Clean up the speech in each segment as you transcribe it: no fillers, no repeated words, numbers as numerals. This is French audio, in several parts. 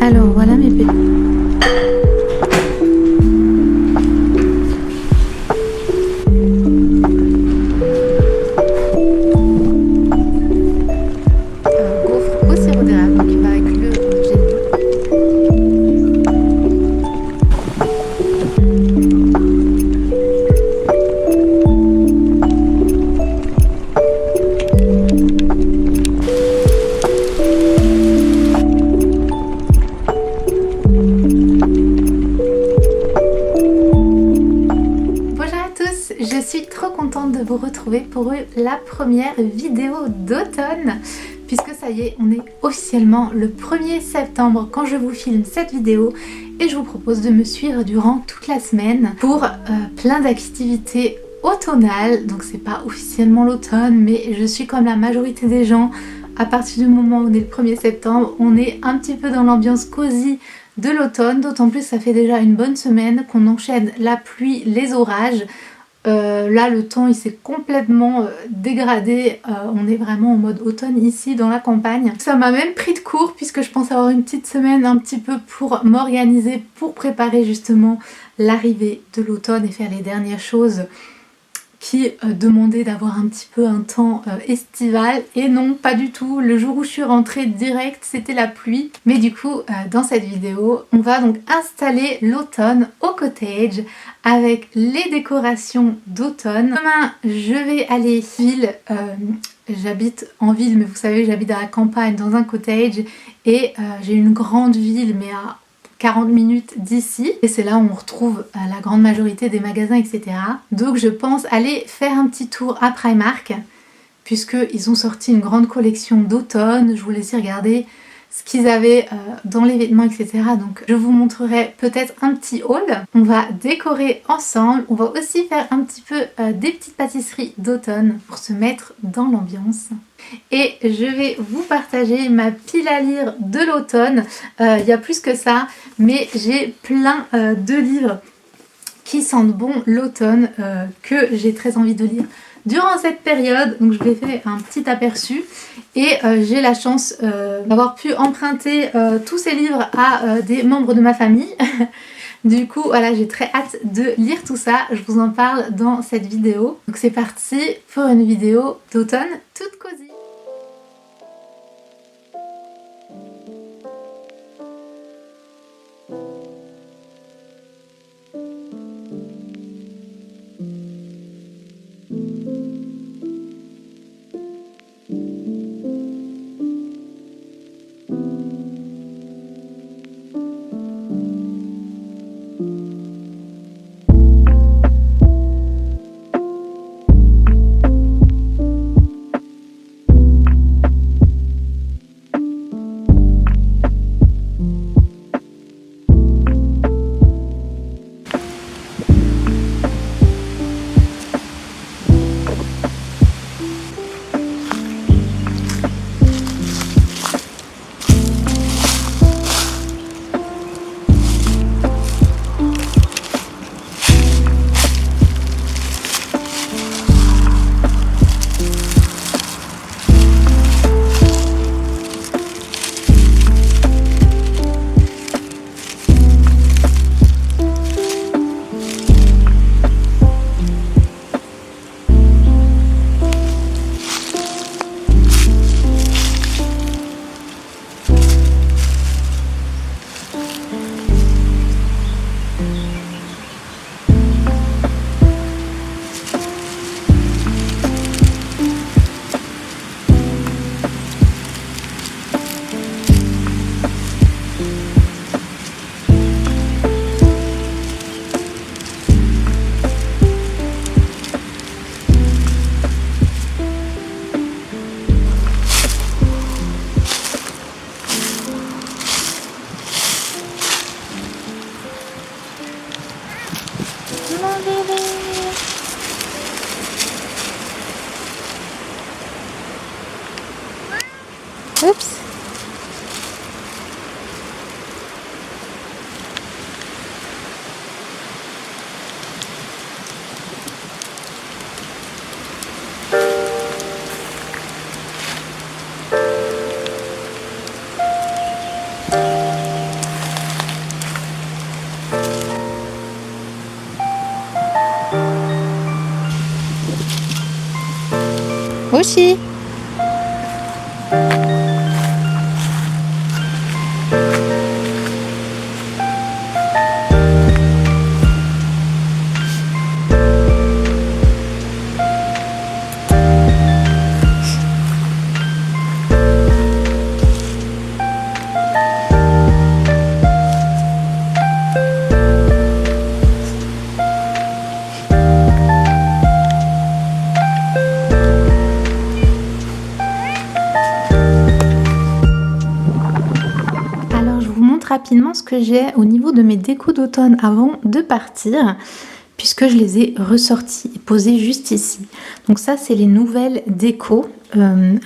Alors voilà mes petits. Gaufre au sirop d'érable, donc il va avec le gel d'eau. Je suis trop contente de vous retrouver pour la première vidéo d'automne, puisque ça y est, on est officiellement le 1er septembre quand je vous filme cette vidéo et je vous propose de me suivre durant toute la semaine pour plein d'activités automnales. Donc c'est pas officiellement l'automne, mais je suis comme la majorité des gens, à partir du moment où on est le 1er septembre, on est un petit peu dans l'ambiance cosy de l'automne, d'autant plus ça fait déjà une bonne semaine qu'on enchaîne la pluie, les orages. Là le temps il s'est complètement dégradé, on est vraiment en mode automne ici dans la campagne. Ça m'a même pris de court puisque je pense avoir une petite semaine un petit peu pour m'organiser, pour préparer justement l'arrivée de l'automne et faire les dernières choses qui demandaient d'avoir un petit peu un temps estival, et non, pas du tout. Le jour où je suis rentrée direct c'était la pluie. Mais du coup dans cette vidéo on va donc installer l'automne au cottage avec les décorations d'automne. Demain je vais aller ville, j'habite en ville mais vous savez j'habite à la campagne dans un cottage et j'ai une grande ville mais à 40 minutes d'ici, et c'est là où on retrouve la grande majorité des magasins etc. Donc je pense aller faire un petit tour à Primark puisqu'ils ont sorti une grande collection d'automne. Je vous laisse regarder ce qu'ils avaient dans les vêtements etc. Donc je vous montrerai peut-être un petit haul. On va décorer ensemble, on va aussi faire un petit peu des petites pâtisseries d'automne pour se mettre dans l'ambiance. Et je vais vous partager ma pile à lire de l'automne. Il y a plus que ça, mais j'ai plein de livres qui sentent bon l'automne, que j'ai très envie de lire durant cette période. Donc je vous ai fait un petit aperçu et j'ai la chance d'avoir pu emprunter tous ces livres à des membres de ma famille. Du coup voilà, j'ai très hâte de lire tout ça, je vous en parle dans cette vidéo. Donc c'est parti pour une vidéo d'automne toute cosy. bébé. Oups. Aussi. Rapidement ce que j'ai au niveau de mes décos d'automne avant de partir, puisque je les ai ressortis et posés juste ici. Donc ça c'est les nouvelles décos,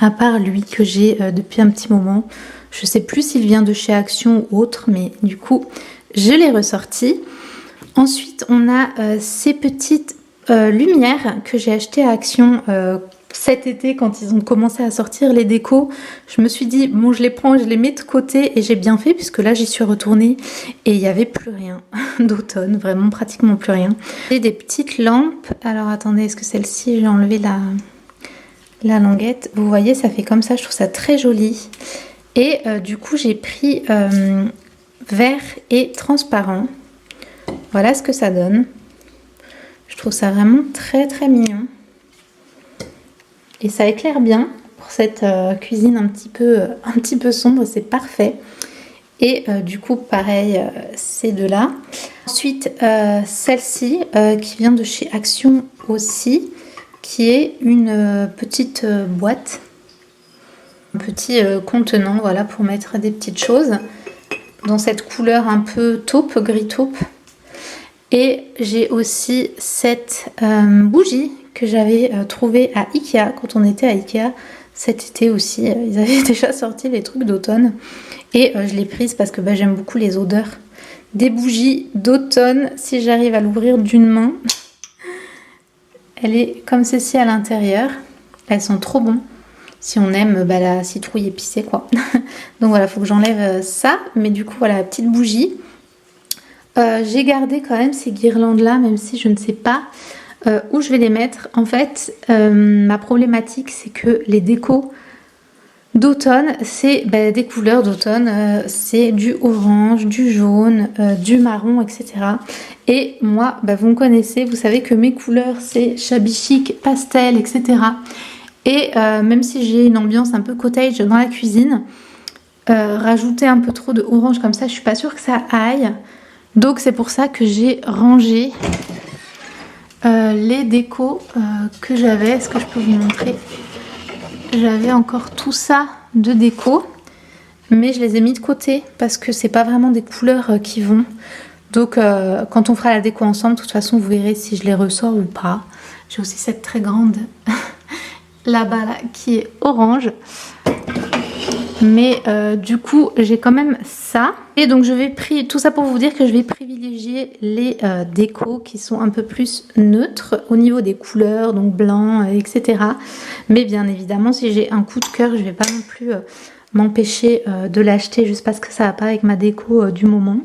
à part lui que j'ai depuis un petit moment. Je sais plus s'il vient de chez Action ou autre, mais du coup je l'ai ressorti. Ensuite on a ces petites lumières que j'ai achetées à Action cet été quand ils ont commencé à sortir les décos. Je me suis dit bon, je les prends, je les mets de côté, et j'ai bien fait puisque là j'y suis retournée et il n'y avait plus rien d'automne, vraiment pratiquement plus rien. J'ai des petites lampes. Alors attendez, est-ce que celle-ci, j'ai enlevé la languette, vous voyez ça fait comme ça, je trouve ça très joli. Et du coup j'ai pris vert et transparent. Voilà ce que ça donne. Je trouve ça vraiment très très mignon. Et ça éclaire bien pour cette cuisine un petit peu sombre, c'est parfait. Et du coup pareil, ces deux-là. Ensuite celle-ci qui vient de chez Action aussi, qui est une petite boîte, un petit contenant, voilà, pour mettre des petites choses dans cette couleur un peu taupe, gris taupe. Et j'ai aussi cette bougie que j'avais trouvée à Ikea quand on était à Ikea cet été aussi. Ils avaient déjà sorti les trucs d'automne et je l'ai prise parce que j'aime beaucoup les odeurs des bougies d'automne. Si j'arrive à l'ouvrir d'une main, elle est comme ceci à l'intérieur. Elles sont trop bonnes si on aime la citrouille épicée quoi. Donc voilà, il faut que j'enlève ça. Mais du coup voilà la petite bougie. J'ai gardé quand même ces guirlandes là, même si je ne sais pas où je vais les mettre. En fait ma problématique c'est que les décos d'automne c'est des couleurs d'automne, c'est du orange, du jaune, du marron, etc. Et moi vous me connaissez, vous savez que mes couleurs c'est shabby chic, pastel, etc. Et même si j'ai une ambiance un peu cottage dans la cuisine, rajouter un peu trop de orange comme ça, je suis pas sûre que ça aille. Donc c'est pour ça que j'ai rangé les décos que j'avais. Est-ce que je peux vous montrer? J'avais encore tout ça de déco, mais je les ai mis de côté parce que c'est pas vraiment des couleurs qui vont. Donc quand on fera la déco ensemble, de toute façon vous verrez si je les ressors ou pas. J'ai aussi cette très grande là-bas là, qui est orange. Mais du coup j'ai quand même ça. Et donc je vais tout ça pour vous dire que je vais privilégier les décos qui sont un peu plus neutres au niveau des couleurs, donc blanc, etc. Mais bien évidemment si j'ai un coup de cœur, je vais pas non plus m'empêcher de l'acheter juste parce que ça va pas avec ma déco du moment.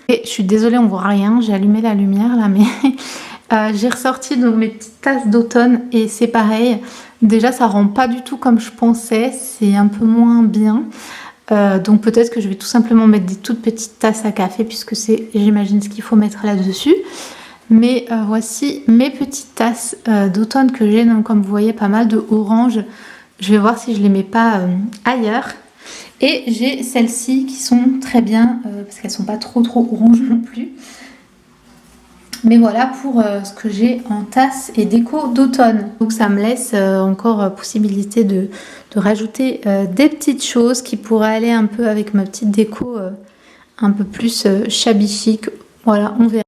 Et je suis désolée, on voit rien, j'ai allumé la lumière là, mais j'ai ressorti donc mes petites tasses d'automne et c'est pareil. Déjà ça rend pas du tout comme je pensais, c'est un peu moins bien. Donc peut-être que je vais tout simplement mettre des toutes petites tasses à café puisque c'est, j'imagine, ce qu'il faut mettre là-dessus. Mais voici mes petites tasses d'automne que j'ai, donc comme vous voyez pas mal de orange. Je vais voir si je les mets pas ailleurs. Et j'ai celles-ci qui sont très bien parce qu'elles sont pas trop orange non plus. Mais voilà pour ce que j'ai en tasse et déco d'automne. Donc ça me laisse encore possibilité de rajouter des petites choses qui pourraient aller un peu avec ma petite déco un peu plus shabby chic. Voilà, on verra.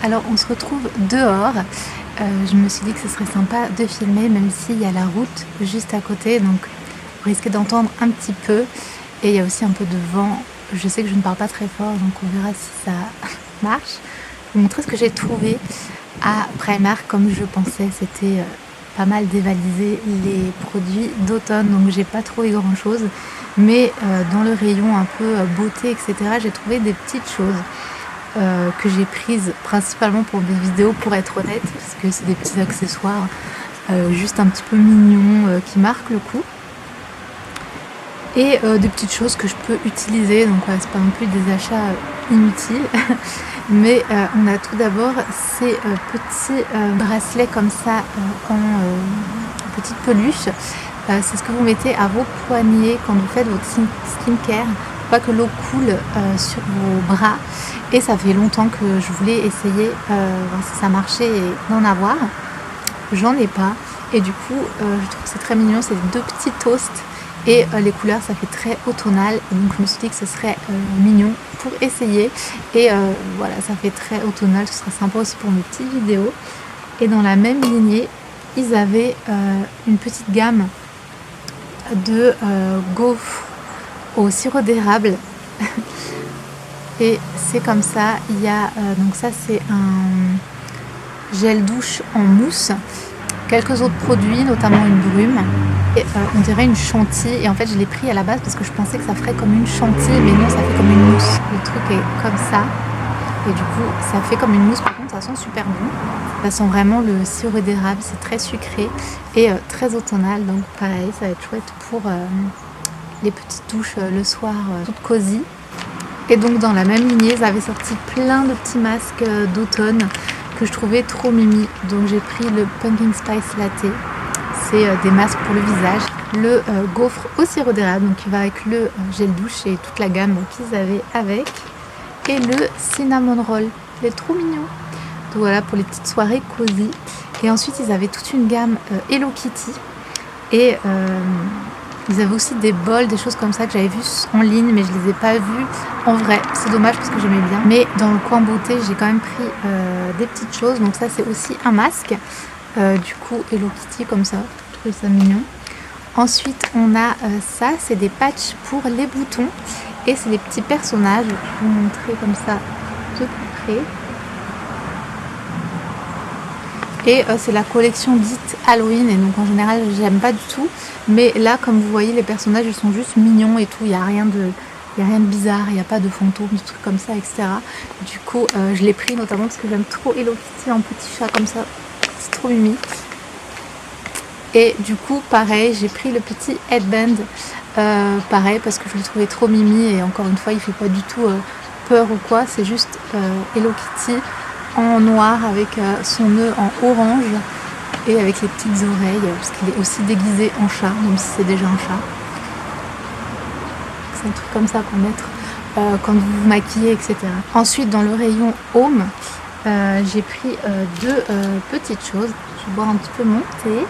Alors on se retrouve dehors. Je me suis dit que ce serait sympa de filmer même s'il y a la route juste à côté, donc vous risquez d'entendre un petit peu et il y a aussi un peu de vent. Je sais que je ne parle pas très fort, donc on verra si ça marche. Je vais vous montrer ce que j'ai trouvé à Primark. Comme je pensais, c'était pas mal dévalisé les produits d'automne, donc j'ai pas trouvé grand chose, mais dans le rayon un peu beauté etc, j'ai trouvé des petites choses que j'ai prises principalement pour des vidéos, pour être honnête, parce que c'est des petits accessoires juste un petit peu mignons qui marquent le coup, et des petites choses que je peux utiliser, donc ouais, c'est pas non plus des achats inutiles. Mais on a tout d'abord ces petits bracelets comme ça en petite peluche. C'est ce que vous mettez à vos poignets quand vous faites votre skincare, pour pas que l'eau coule sur vos bras. Et ça fait longtemps que je voulais essayer voir si ça marchait et d'en avoir. J'en ai pas. Et du coup, je trouve que c'est très mignon. C'est deux petits toasts. Et les couleurs, ça fait très automnal. Et donc je me suis dit que ce serait mignon pour essayer. Et voilà, ça fait très automnal. Ce sera sympa aussi pour mes petites vidéos. Et dans la même lignée, ils avaient une petite gamme de gaufres au sirop d'érable. Et c'est comme ça. Il y a donc ça, c'est un gel douche en mousse. Quelques autres produits, notamment une brume. Et on dirait une chantilly. Et en fait, je l'ai pris à la base parce que je pensais que ça ferait comme une chantilly. Mais non, ça fait comme une mousse. Le truc est comme ça. Et du coup, ça fait comme une mousse. Par contre, ça sent super bon. Ça sent vraiment le sirop d'érable. C'est très sucré et très automnal. Donc pareil, ça va être chouette pour les petites douches le soir, toutes cosy. Et donc dans la même lignée, ils avaient sorti plein de petits masques d'automne que je trouvais trop mimi. Donc j'ai pris le Pumpkin Spice Latte. C'est des masques pour le visage. Le gaufre au sirop d'érable, donc qui va avec le gel douche et toute la gamme qu'ils avaient avec. Et le cinnamon roll. Il est trop mignon. Donc voilà, pour les petites soirées cosy. Et ensuite, ils avaient toute une gamme Hello Kitty. Et ils avaient aussi des bols, des choses comme ça que j'avais vues en ligne, mais je les ai pas vues en vrai. C'est dommage parce que j'aimais bien. Mais dans le coin beauté, j'ai quand même pris des petites choses. Donc ça, c'est aussi un masque. Du coup, Hello Kitty comme ça. Je trouve ça mignon. Ensuite, on a ça. C'est des patchs pour les boutons. Et c'est des petits personnages. Je vais vous montrer comme ça de plus près. Et c'est la collection dite Halloween, et donc en général j'aime pas du tout, mais là comme vous voyez les personnages ils sont juste mignons et tout, il n'y a rien de bizarre, il n'y a pas de fantômes, de trucs comme ça, etc. Du coup je l'ai pris notamment parce que j'aime trop Hello Kitty en petit chat comme ça, c'est trop mimi. Et du coup pareil, j'ai pris le petit headband, pareil parce que je l'ai trouvé trop mimi, et encore une fois il fait pas du tout peur ou quoi, c'est juste Hello Kitty en noir avec son nœud en orange et avec les petites oreilles, parce qu'il est aussi déguisé en chat, même si c'est déjà un chat. C'est un truc comme ça qu'on met quand vous vous maquillez, etc. Ensuite, dans le rayon home, j'ai pris deux petites choses. Je vais boire un petit peu mon thé.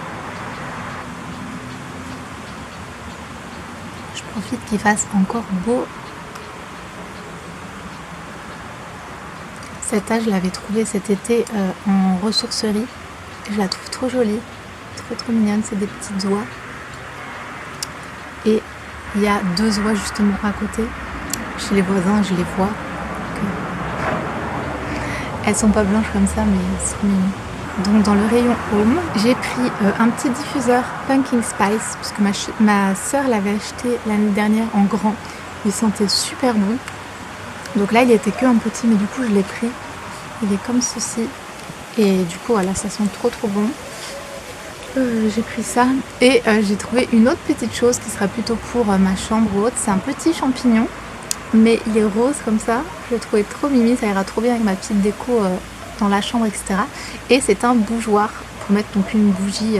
Je profite qu'il fasse encore beau. Cette tasse, je l'avais trouvée cet été en ressourcerie. Je la trouve trop jolie, trop mignonne. C'est des petites oies. Et il y a deux oies justement à côté. Chez les voisins, je les vois. Elles sont pas blanches comme ça, mais c'est mignon. Donc dans le rayon home, j'ai pris un petit diffuseur Pumpkin Spice, parce que ma soeur l'avait acheté l'année dernière en grand. Il sentait super bon. Donc là il était que un petit, mais du coup je l'ai pris. Il est comme ceci. Et du coup voilà, ça sent trop bon. J'ai pris ça. Et j'ai trouvé une autre petite chose qui sera plutôt pour ma chambre haute. C'est un petit champignon, mais il est rose comme ça. Je l'ai trouvé trop mimi, ça ira trop bien avec ma petite déco dans la chambre, etc. Et c'est un bougeoir pour mettre donc une bougie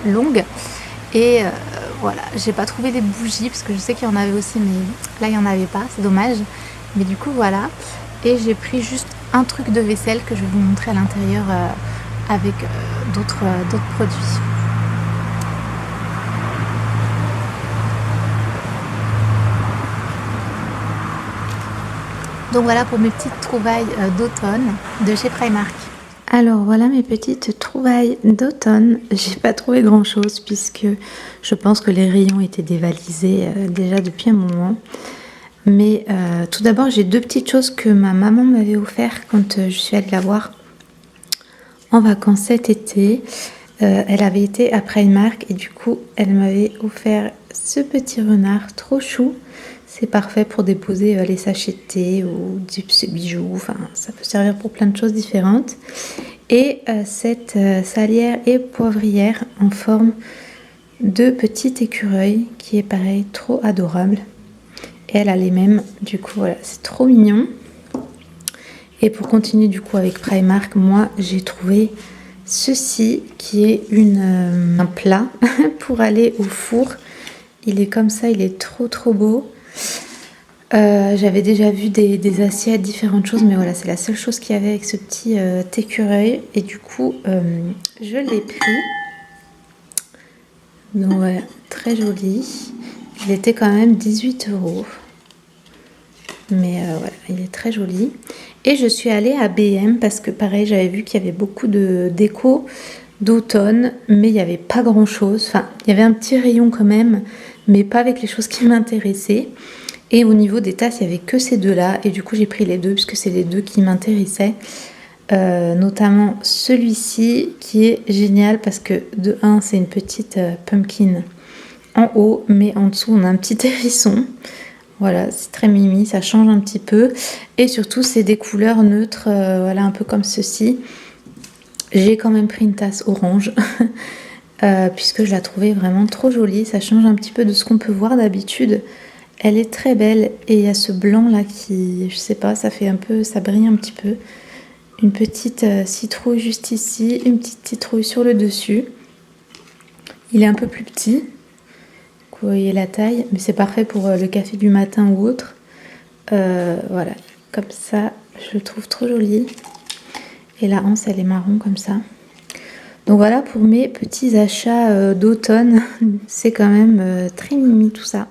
longue. Et voilà, j'ai pas trouvé des bougies parce que je sais qu'il y en avait aussi, mais là il n'y en avait pas, c'est dommage. Mais du coup voilà, et j'ai pris juste un truc de vaisselle que je vais vous montrer à l'intérieur avec d'autres produits. Donc voilà pour mes petites trouvailles d'automne de chez Primark. Alors voilà mes petites trouvailles d'automne. J'ai pas trouvé grand chose puisque je pense que les rayons étaient dévalisés déjà depuis un moment. Mais tout d'abord j'ai deux petites choses que ma maman m'avait offert quand je suis allée la voir en vacances cet été. Elle avait été à Primark et du coup elle m'avait offert ce petit renard trop chou. C'est parfait pour déposer les sachets de thé ou des bijoux, enfin ça peut servir pour plein de choses différentes. Et cette salière et poivrière en forme de petit écureuil qui est pareil, trop adorable. Et elle a les mêmes, du coup voilà, c'est trop mignon. Et pour continuer du coup avec Primark, moi j'ai trouvé ceci qui est un plat pour aller au four. Il est comme ça, il est trop beau. J'avais déjà vu des assiettes, différentes choses, mais voilà, c'est la seule chose qu'il y avait avec ce petit écureuil. Et du coup, je l'ai pris. Donc voilà, très joli. Il était quand même 18 €. Mais voilà, il est très joli. Et je suis allée à B&M parce que pareil, j'avais vu qu'il y avait beaucoup de déco d'automne, mais il n'y avait pas grand chose. Enfin, il y avait un petit rayon quand même, mais pas avec les choses qui m'intéressaient. Et au niveau des tasses, il n'y avait que ces deux-là. Et du coup, j'ai pris les deux puisque c'est les deux qui m'intéressaient. Notamment celui-ci qui est génial parce que de 1, c'est une petite pumpkin en haut, mais en dessous, on a un petit hérisson. Voilà, c'est très mimi, ça change un petit peu. Et surtout, c'est des couleurs neutres, voilà, un peu comme ceci. J'ai quand même pris une tasse orange. Puisque je la trouvais vraiment trop jolie. Ça change un petit peu de ce qu'on peut voir d'habitude. Elle est très belle et il y a ce blanc là qui, je sais pas, ça fait un peu, ça brille un petit peu. Une petite citrouille juste ici, une petite citrouille sur le dessus. Il est un peu plus petit, vous voyez la taille, mais c'est parfait pour le café du matin ou autre. Voilà, comme ça, je le trouve trop joli. Et la anse, elle est marron comme ça. Donc voilà pour mes petits achats d'automne. C'est quand même très mimi tout ça.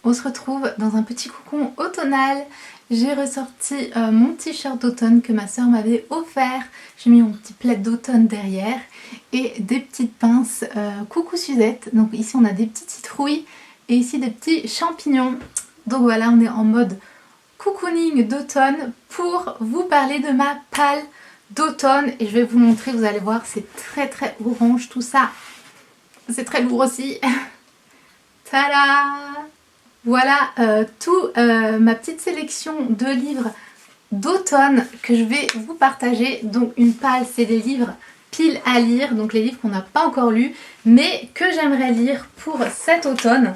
On se retrouve dans un petit cocon automnal. J'ai ressorti mon t-shirt d'automne que ma soeur m'avait offert. J'ai mis mon petit plaid d'automne derrière et des petites pinces coucou Suzette. Donc ici on a des petites citrouilles et ici des petits champignons. Donc voilà, on est en mode cocooning d'automne pour vous parler de ma palle d'automne. Et je vais vous montrer, vous allez voir, c'est très orange tout ça. C'est très lourd aussi. Tada! Voilà ma petite sélection de livres d'automne que je vais vous partager. Donc une palle, c'est des livres pile à lire, donc les livres qu'on n'a pas encore lus mais que j'aimerais lire pour cet automne.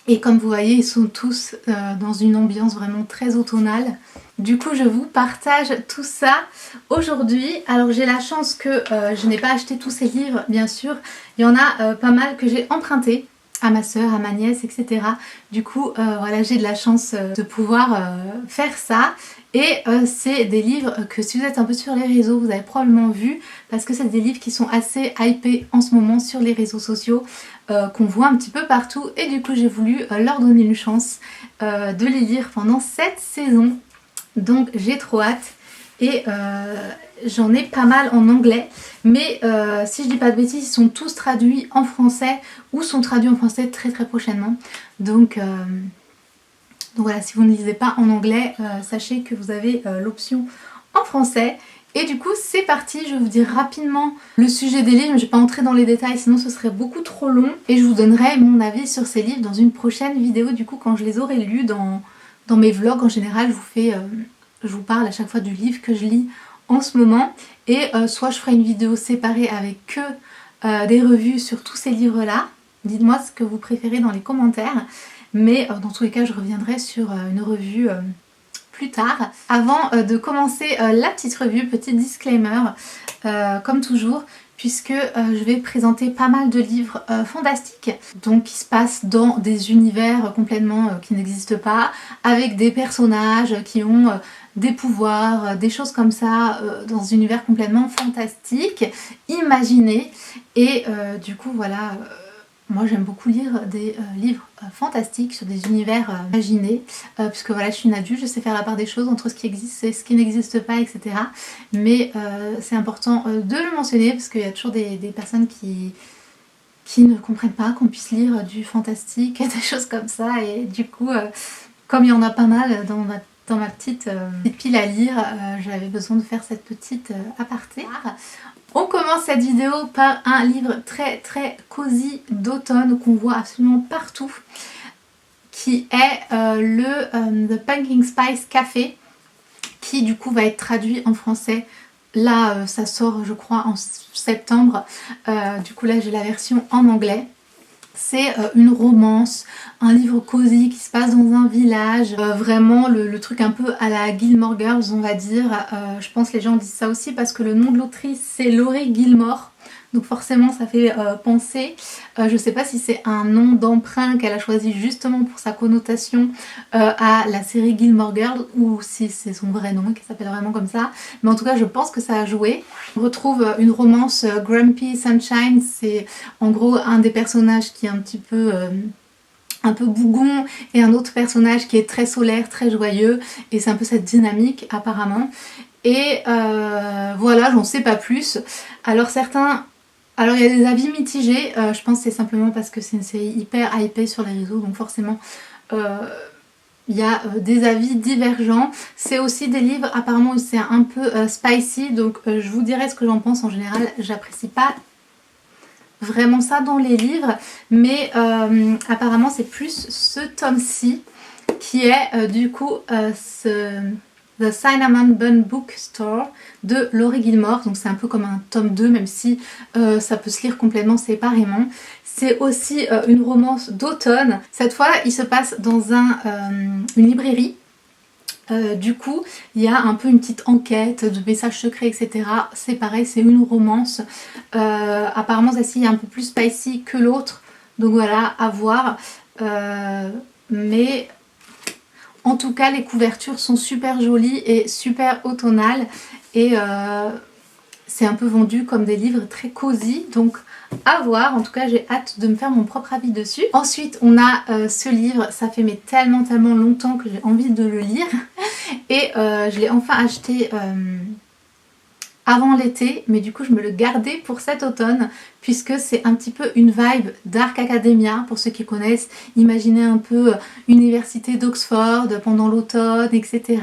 Et comme vous voyez, ils sont tous dans une ambiance vraiment très automnale. Du coup, je vous partage tout ça aujourd'hui. Alors j'ai la chance que je n'ai pas acheté tous ces livres, bien sûr. Il y en a pas mal que j'ai empruntés à ma soeur, à ma nièce, etc. Du coup, voilà, j'ai de la chance de pouvoir faire ça. Et c'est des livres que si vous êtes un peu sur les réseaux, vous avez probablement vu, parce que c'est des livres qui sont assez hypés en ce moment sur les réseaux sociaux, qu'on voit un petit peu partout. Et du coup, j'ai voulu leur donner une chance de les lire pendant cette saison. Donc j'ai trop hâte. Et j'en ai pas mal en anglais, mais si je dis pas de bêtises, ils sont tous traduits en français ou sont traduits en français très très prochainement. Donc voilà, si vous ne lisez pas en anglais, sachez que vous avez l'option en français. Et du coup c'est parti, je vais vous dire rapidement le sujet des livres, je ne vais pas entrer dans les détails sinon ce serait beaucoup trop long. Et je vous donnerai mon avis sur ces livres dans une prochaine vidéo du coup quand je les aurai lus dans mes vlogs. En général je vous parle à chaque fois du livre que je lis en ce moment. Et soit je ferai une vidéo séparée avec que des revues sur tous ces livres là. Dites-moi ce que vous préférez dans les commentaires. Mais dans tous les cas je reviendrai sur une revue plus tard. Avant de commencer la petite revue, petit disclaimer comme toujours, puisque je vais présenter pas mal de livres fantastiques, donc qui se passent dans des univers complètement qui n'existent pas, avec des personnages qui ont des pouvoirs, des choses comme ça, dans un univers complètement fantastique, imaginé. Et du coup voilà, moi j'aime beaucoup lire des livres fantastiques sur des univers imaginés, puisque voilà je suis une adulte, je sais faire la part des choses entre ce qui existe et ce qui n'existe pas, etc. Mais c'est important de le mentionner parce qu'il y a toujours des personnes qui ne comprennent pas qu'on puisse lire du fantastique et des choses comme ça. Et du coup, comme il y en a pas mal dans ma petite pile à lire, j'avais besoin de faire cette petite aparté. On commence cette vidéo par un livre très très cosy d'automne qu'on voit absolument partout, qui est The Pumpkin Spice Café, qui du coup va être traduit en français. Là ça sort je crois en septembre, du coup là j'ai la version en anglais. C'est une romance, un livre cosy qui se passe dans un village, vraiment le truc un peu à la Gilmore Girls on va dire. Je pense que les gens disent ça aussi parce que le nom de l'autrice c'est Laurie Gilmore, donc forcément ça fait penser. Je sais pas si c'est un nom d'emprunt qu'elle a choisi justement pour sa connotation à la série Gilmore Girls, ou si c'est son vrai nom qui s'appelle vraiment comme ça, mais en tout cas je pense que ça a joué. On retrouve une romance Grumpy Sunshine, c'est en gros un des personnages qui est un petit peu bougon et un autre personnage qui est très solaire, très joyeux, et c'est un peu cette dynamique apparemment. Et voilà, j'en sais pas plus. Alors il y a des avis mitigés, je pense que c'est simplement parce que c'est une série hyper hypée sur les réseaux, donc forcément il y a des avis divergents. C'est aussi des livres apparemment où c'est un peu spicy, donc je vous dirai ce que j'en pense. En général j'apprécie pas vraiment ça dans les livres, mais apparemment c'est plus ce tome-ci qui est du coup The Cinnamon Bun Bookstore de Laurie Gilmore. Donc c'est un peu comme un tome 2, même si ça peut se lire complètement séparément. C'est aussi une romance d'automne. Cette fois il se passe dans une librairie. Du coup il y a un peu une petite enquête de messages secrets, etc. C'est pareil, c'est une romance. Apparemment celle-ci est un peu plus spicy que l'autre, donc voilà, à voir. Mais en tout cas les couvertures sont super jolies et super automnales, et c'est un peu vendu comme des livres très cosy, donc à voir. En tout cas j'ai hâte de me faire mon propre avis dessus. Ensuite on a ce livre, ça fait mais tellement longtemps que j'ai envie de le lire et je l'ai enfin acheté avant l'été, mais du coup je me le gardais pour cet automne puisque c'est un petit peu une vibe Dark Academia pour ceux qui connaissent. Imaginez un peu université d'Oxford pendant l'automne, etc.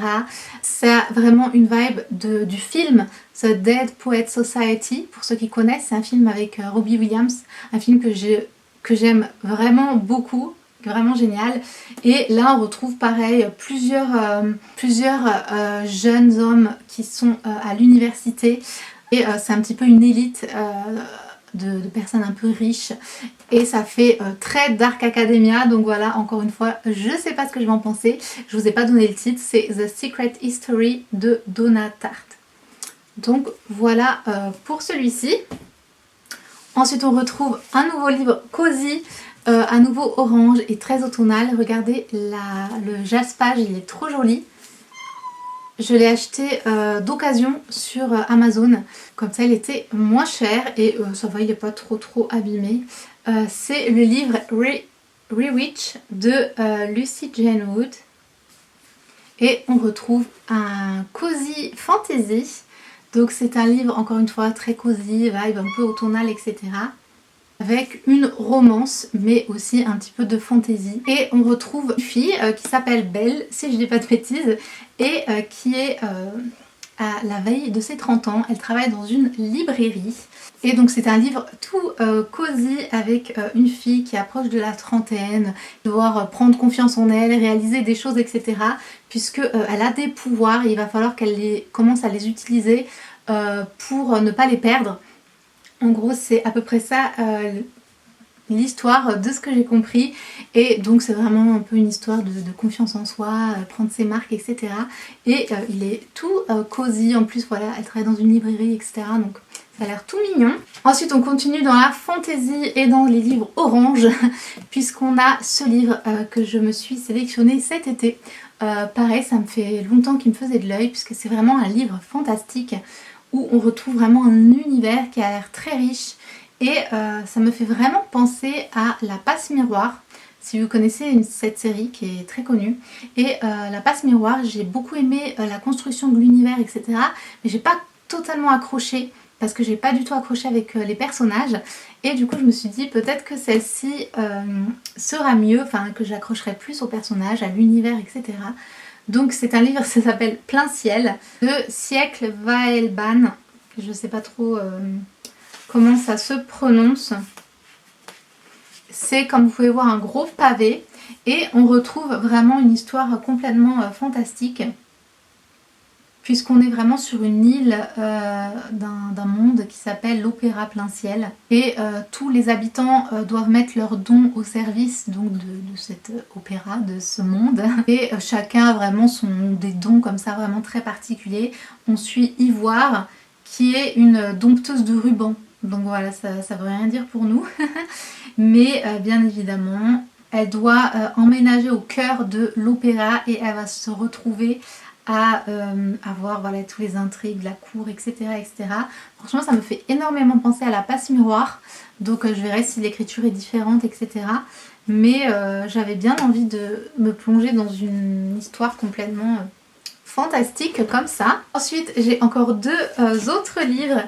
C'est vraiment une vibe du film The Dead Poets Society, pour ceux qui connaissent. C'est un film avec Robbie Williams, un film que j'aime vraiment beaucoup, vraiment génial. Et là on retrouve pareil plusieurs jeunes hommes qui sont à l'université, et c'est un petit peu une élite de personnes un peu riches, et ça fait très Dark Academia. Donc voilà, encore une fois je sais pas ce que je vais en penser, je vous ai pas donné le titre, c'est The Secret History de Donna Tartt. Donc voilà pour celui-ci. Ensuite on retrouve un nouveau livre cosy, à nouveau orange et très automnal. Regardez le jaspage, il est trop joli. Je l'ai acheté d'occasion sur Amazon, comme ça il était moins cher et ça va, il n'est pas trop abîmé. C'est le livre Rewitch de Lucy Jane Wood. Et on retrouve un cozy fantasy. Donc c'est un livre encore une fois très cosy, vibe un peu automnal, etc. Avec une romance mais aussi un petit peu de fantaisie. Et on retrouve une fille qui s'appelle Belle, si je dis pas de bêtises, et qui est à la veille de ses 30 ans. Elle travaille dans une librairie. Et donc c'est un livre tout cosy avec une fille qui approche de la trentaine, devoir prendre confiance en elle, réaliser des choses, etc. Puisque elle a des pouvoirs et il va falloir qu'elle commence à les utiliser pour ne pas les perdre. En gros c'est à peu près ça l'histoire de ce que j'ai compris, et donc c'est vraiment un peu une histoire de confiance en soi, prendre ses marques, etc. Et il est tout cosy, en plus voilà, elle travaille dans une librairie, etc. Donc ça a l'air tout mignon. Ensuite on continue dans la fantaisie et dans les livres orange, puisqu'on a ce livre que je me suis sélectionné cet été. Pareil, ça me fait longtemps qu'il me faisait de l'œil, puisque c'est vraiment un livre fantastique où on retrouve vraiment un univers qui a l'air très riche. Et ça me fait vraiment penser à La Passe Miroir, si vous connaissez cette série qui est très connue. Et La Passe Miroir, j'ai beaucoup aimé la construction de l'univers, etc. Mais j'ai pas totalement accroché, parce que j'ai pas du tout accroché avec les personnages. Et du coup je me suis dit peut-être que celle-ci sera mieux, enfin que j'accrocherai plus aux personnages, à l'univers, etc. Donc c'est un livre, ça s'appelle Plein Ciel, de Siècle Vaelban. Je sais pas trop comment ça se prononce. C'est, comme vous pouvez voir, un gros pavé et on retrouve vraiment une histoire complètement fantastique, puisqu'on est vraiment sur une île d'un monde qui s'appelle l'Opéra Plein Ciel, et tous les habitants doivent mettre leurs dons au service donc de cet opéra, de ce monde, et chacun a vraiment des dons comme ça vraiment très particuliers. On suit Ivoire qui est une dompteuse de rubans, donc voilà, ça veut rien dire pour nous mais bien évidemment elle doit emménager au cœur de l'opéra et elle va se retrouver à avoir voilà, tous les intrigues, la cour, etc., etc. Franchement ça me fait énormément penser à La Passe Miroir, donc je verrai si l'écriture est différente, etc. Mais j'avais bien envie de me plonger dans une histoire complètement fantastique comme ça. Ensuite j'ai encore deux autres livres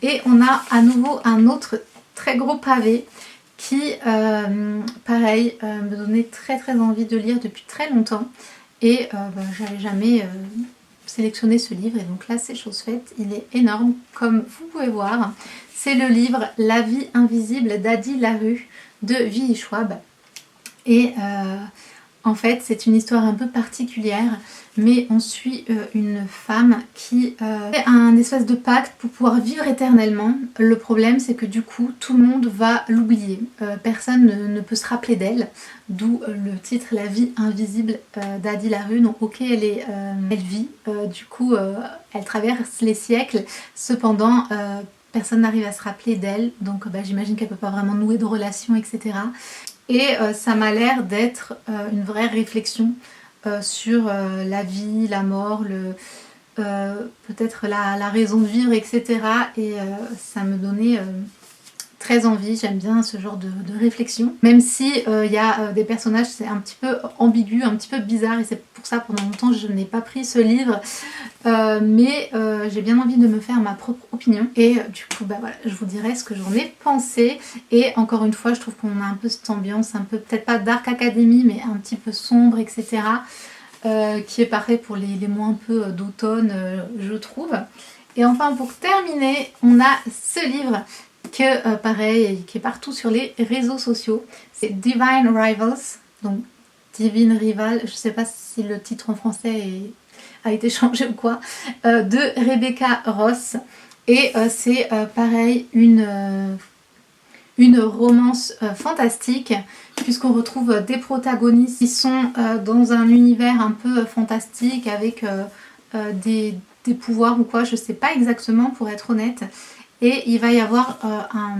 et on a à nouveau un autre très gros pavé qui pareil me donnait très envie de lire depuis très longtemps. Et j'avais jamais sélectionné ce livre, et donc là c'est chose faite. Il est énorme comme vous pouvez voir. C'est le livre La vie invisible d'Adi Larue de Vie Schwab. Et en fait c'est une histoire un peu particulière, mais on suit une femme qui fait un espèce de pacte pour pouvoir vivre éternellement. Le problème c'est que du coup tout le monde va l'oublier, personne ne peut se rappeler d'elle, d'où le titre La vie invisible d'Adi Larue. Donc ok, elle vit, du coup elle traverse les siècles, cependant personne n'arrive à se rappeler d'elle, donc j'imagine qu'elle peut pas vraiment nouer de relations, etc. Et ça m'a l'air d'être une vraie réflexion sur la vie, la mort, peut-être la raison de vivre, etc. Et ça me donnait très envie. J'aime bien ce genre de réflexion, même si il y a des personnages, c'est un petit peu ambigu, un petit peu bizarre, et c'est pour ça pendant longtemps je n'ai pas pris ce livre, mais j'ai bien envie de me faire ma propre opinion, et du coup voilà, je vous dirai ce que j'en ai pensé. Et encore une fois je trouve qu'on a un peu cette ambiance un peu, peut-être pas Dark Academy, mais un petit peu sombre, etc. Qui est parfait pour les mois un peu d'automne, je trouve. Et enfin pour terminer, on a ce livre que pareil, qui est partout sur les réseaux sociaux. C'est Divine Rivals, donc Divine Rival, je sais pas si le titre en français a été changé ou quoi, de Rebecca Ross. Et c'est pareil une romance fantastique, puisqu'on retrouve des protagonistes qui sont dans un univers un peu fantastique avec des pouvoirs ou quoi, je sais pas exactement pour être honnête. Et il va y avoir un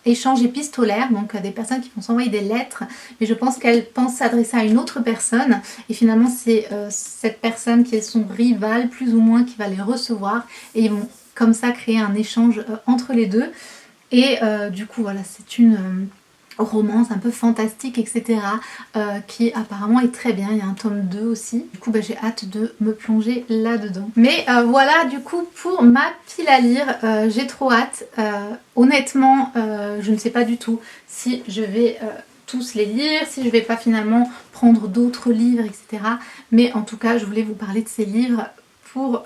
échange épistolaire, donc des personnes qui vont s'envoyer des lettres, mais je pense qu'elles pensent s'adresser à une autre personne, et finalement c'est cette personne qui est son rival plus ou moins qui va les recevoir, et ils vont comme ça créer un échange entre les deux. Et du coup voilà, c'est une romance un peu fantastique, etc. Qui apparemment est très bien. Il y a un tome 2 aussi. Du coup bah, j'ai hâte de me plonger là-dedans. Mais voilà du coup pour ma pile à lire. J'ai trop hâte. Honnêtement je ne sais pas du tout si je vais tous les lire, si je vais pas finalement prendre d'autres livres, etc. Mais en tout cas je voulais vous parler de ces livres pour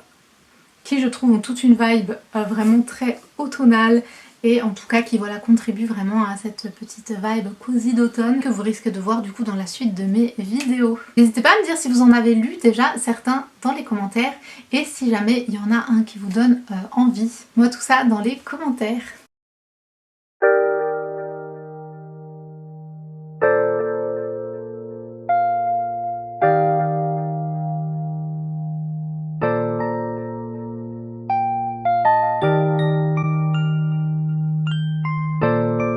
qui je trouve ont toute une vibe vraiment très automnale et en tout cas qui voilà contribue vraiment à cette petite vibe cosy d'automne que vous risquez de voir du coup dans la suite de mes vidéos. N'hésitez pas à me dire si vous en avez lu déjà certains dans les commentaires et si jamais il y en a un qui vous donne envie. Moi tout ça dans les commentaires.